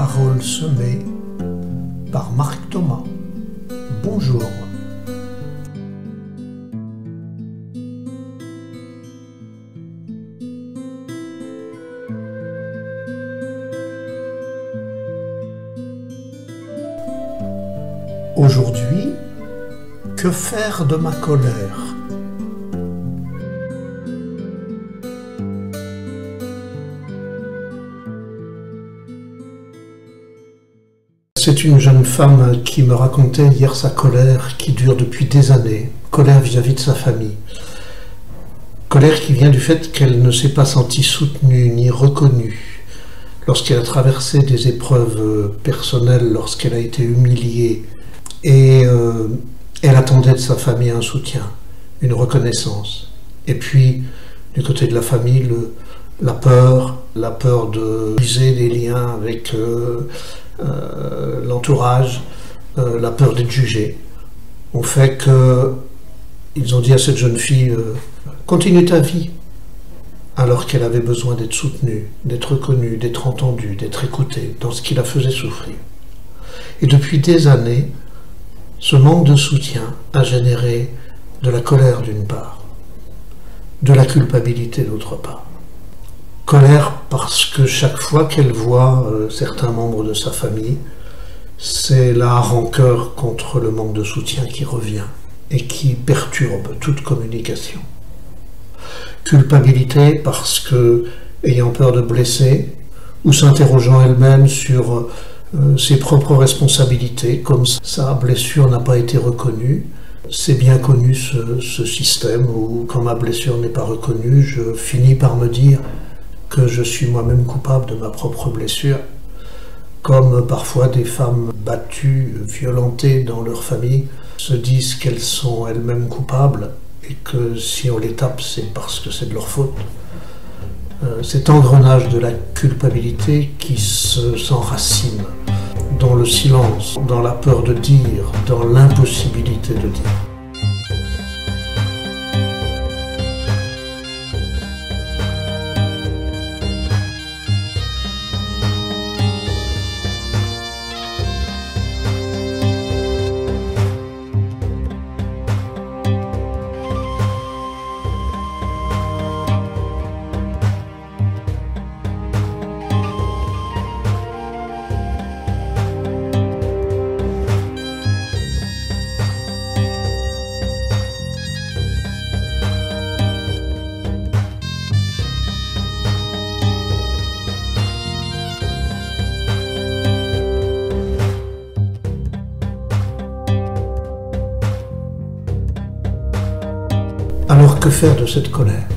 Paroles semées par Marc Thomas. Bonjour. Aujourd'hui, que faire de ma colère ? C'est une jeune femme qui me racontait hier sa colère qui dure depuis des années, colère vis-à-vis de sa famille. Colère qui vient du fait qu'elle ne s'est pas sentie soutenue ni reconnue lorsqu'elle a traversé des épreuves personnelles, lorsqu'elle a été humiliée. Et elle attendait de sa famille un soutien, une reconnaissance. Et puis, du côté de la famille, la peur de briser des liens avec l'entourage, la peur d'être jugé, ont fait qu'ils ont dit à cette jeune fille continue ta vie, alors qu'elle avait besoin d'être soutenue, d'être reconnue, d'être entendue, d'être écoutée dans ce qui la faisait souffrir. Et depuis des années, ce manque de soutien a généré de la colère d'une part, de la culpabilité d'autre part. Colère parce que chaque fois qu'elle voit certains membres de sa famille, c'est la rancœur contre le manque de soutien qui revient et qui perturbe toute communication. Culpabilité parce que, ayant peur de blesser, ou s'interrogeant elle-même sur ses propres responsabilités, comme sa blessure n'a pas été reconnue. C'est bien connu ce système où quand ma blessure n'est pas reconnue, je finis par me dire que je suis moi-même coupable de ma propre blessure, comme parfois des femmes battues, violentées dans leur famille, se disent qu'elles sont elles-mêmes coupables et que si on les tape, c'est parce que c'est de leur faute. Cet engrenage de la culpabilité qui s'enracine dans le silence, dans la peur de dire, dans l'impossibilité de dire. Alors que faire de cette colère ?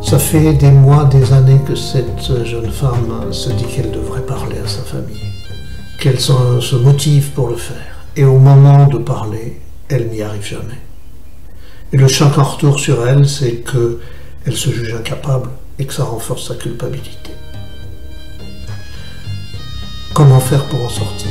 Ça fait des mois, des années que cette jeune femme se dit qu'elle devrait parler à sa famille, qu'elle se motive pour le faire. Et au moment de parler, elle n'y arrive jamais. Et le choc en retour sur elle, c'est qu'elle se juge incapable et que ça renforce sa culpabilité. Comment faire pour en sortir ?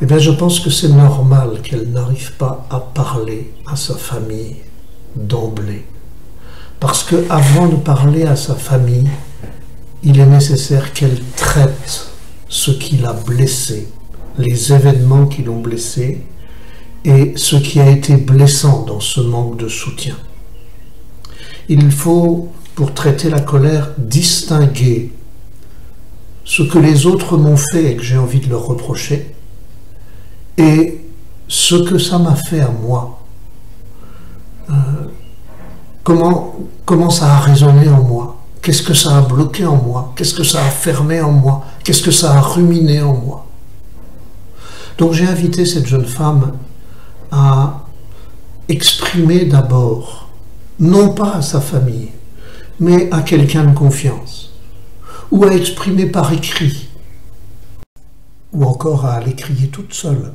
Eh bien, je pense que c'est normal qu'elle n'arrive pas à parler à sa famille d'emblée. Parce qu'avant de parler à sa famille, il est nécessaire qu'elle traite ce qui l'a blessée, les événements qui l'ont blessée et ce qui a été blessant dans ce manque de soutien. Il faut, pour traiter la colère, distinguer ce que les autres m'ont fait et que j'ai envie de leur reprocher, et ce que ça m'a fait à moi, comment ça a résonné en moi, qu'est-ce que ça a bloqué en moi, qu'est-ce que ça a fermé en moi, qu'est-ce que ça a ruminé en moi. Donc j'ai invité cette jeune femme à exprimer d'abord, non pas à sa famille, mais à quelqu'un de confiance, ou à exprimer par écrit, ou encore à aller crier toute seule,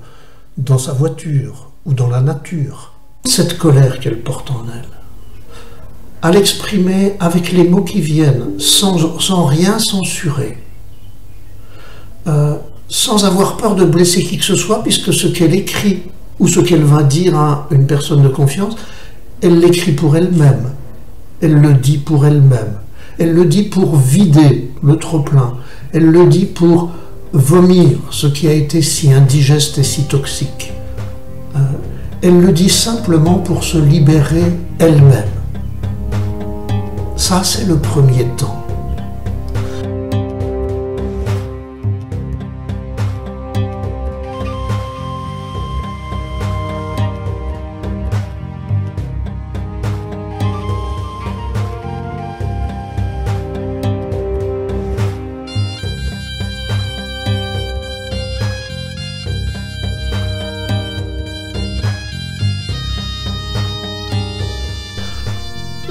dans sa voiture ou dans la nature, cette colère qu'elle porte en elle, à l'exprimer avec les mots qui viennent, sans rien censurer, sans avoir peur de blesser qui que ce soit, puisque ce qu'elle écrit ou ce qu'elle va dire à une personne de confiance, elle l'écrit pour elle-même, elle le dit pour elle-même, elle le dit pour vider le trop-plein, elle le dit pour vomir ce qui a été si indigeste et si toxique. Elle le dit simplement pour se libérer elle-même. Ça, c'est le premier temps.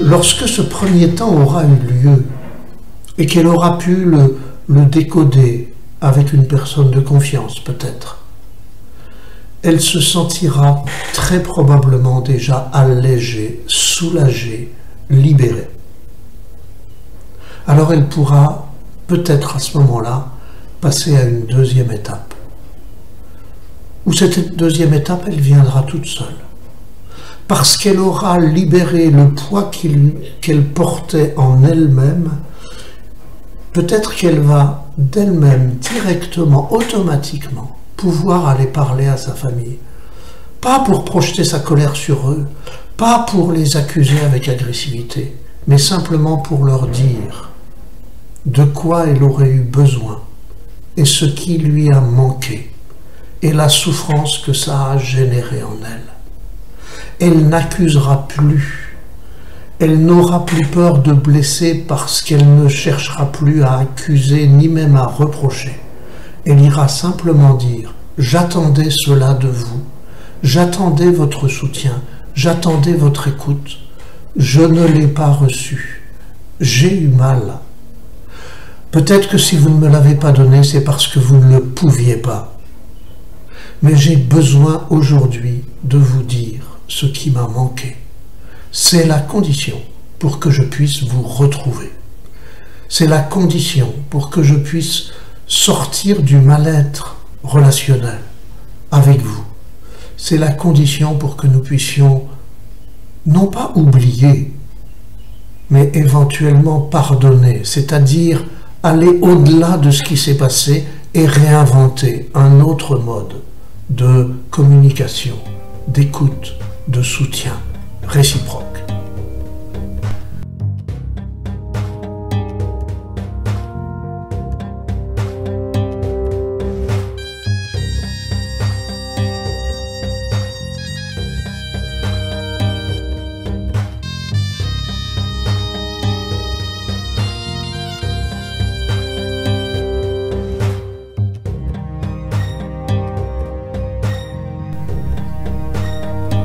Lorsque ce premier temps aura eu lieu et qu'elle aura pu le décoder avec une personne de confiance peut-être, elle se sentira très probablement déjà allégée, soulagée, libérée. Alors elle pourra peut-être à ce moment-là passer à une deuxième étape. Où cette deuxième étape, elle viendra toute seule. Parce qu'elle aura libéré le poids qu'elle portait en elle-même, peut-être qu'elle va d'elle-même, directement, automatiquement, pouvoir aller parler à sa famille. Pas pour projeter sa colère sur eux, pas pour les accuser avec agressivité, mais simplement pour leur dire de quoi elle aurait eu besoin et ce qui lui a manqué et la souffrance que ça a généré en elle. Elle n'accusera plus, elle n'aura plus peur de blesser parce qu'elle ne cherchera plus à accuser ni même à reprocher. Elle ira simplement dire « J'attendais cela de vous, j'attendais votre soutien, j'attendais votre écoute, je ne l'ai pas reçu, j'ai eu mal. Peut-être que si vous ne me l'avez pas donné, c'est parce que vous ne le pouviez pas. Mais j'ai besoin aujourd'hui de vous dire ce qui m'a manqué. C'est la condition pour que je puisse vous retrouver. C'est la condition pour que je puisse sortir du mal-être relationnel avec vous. C'est la condition pour que nous puissions non pas oublier, mais éventuellement pardonner, c'est-à-dire aller au-delà de ce qui s'est passé et réinventer un autre mode de communication, d'écoute, de soutien réciproque.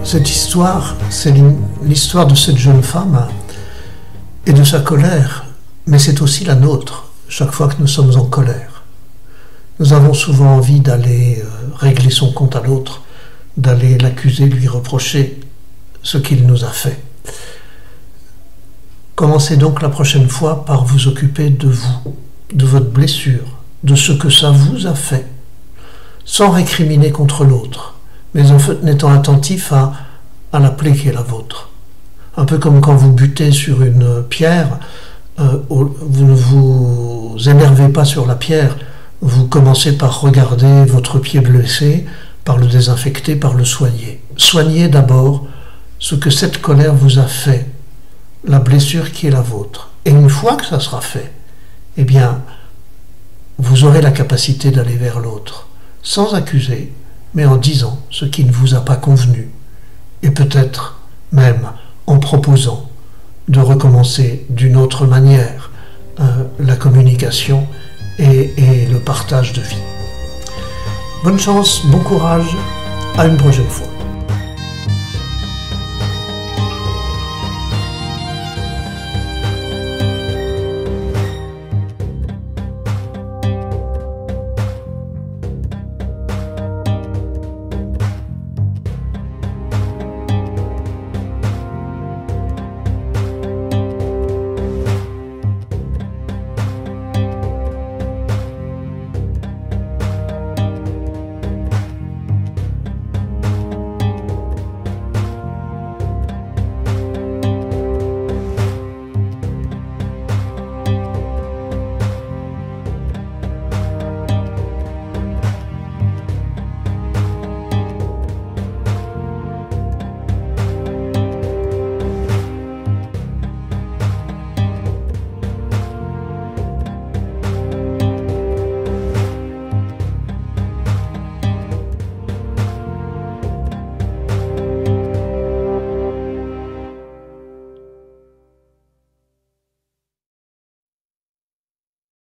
Cette histoire, c'est l'histoire de cette jeune femme et de sa colère, mais c'est aussi la nôtre, chaque fois que nous sommes en colère. Nous avons souvent envie d'aller régler son compte à l'autre, d'aller l'accuser, lui reprocher ce qu'il nous a fait. Commencez donc la prochaine fois par vous occuper de vous, de votre blessure, de ce que ça vous a fait, sans récriminer contre l'autre, mais en étant attentif à la plaie qui est la vôtre. Un peu comme quand vous butez sur une pierre, vous ne vous énervez pas sur la pierre, vous commencez par regarder votre pied blessé, par le désinfecter, par le soigner. Soignez d'abord ce que cette colère vous a fait, la blessure qui est la vôtre. Et une fois que ça sera fait, eh bien, vous aurez la capacité d'aller vers l'autre, sans accuser, mais en disant ce qui ne vous a pas convenu, et peut-être même en proposant de recommencer d'une autre manière la communication et le partage de vie. Bonne chance, bon courage, à une prochaine fois.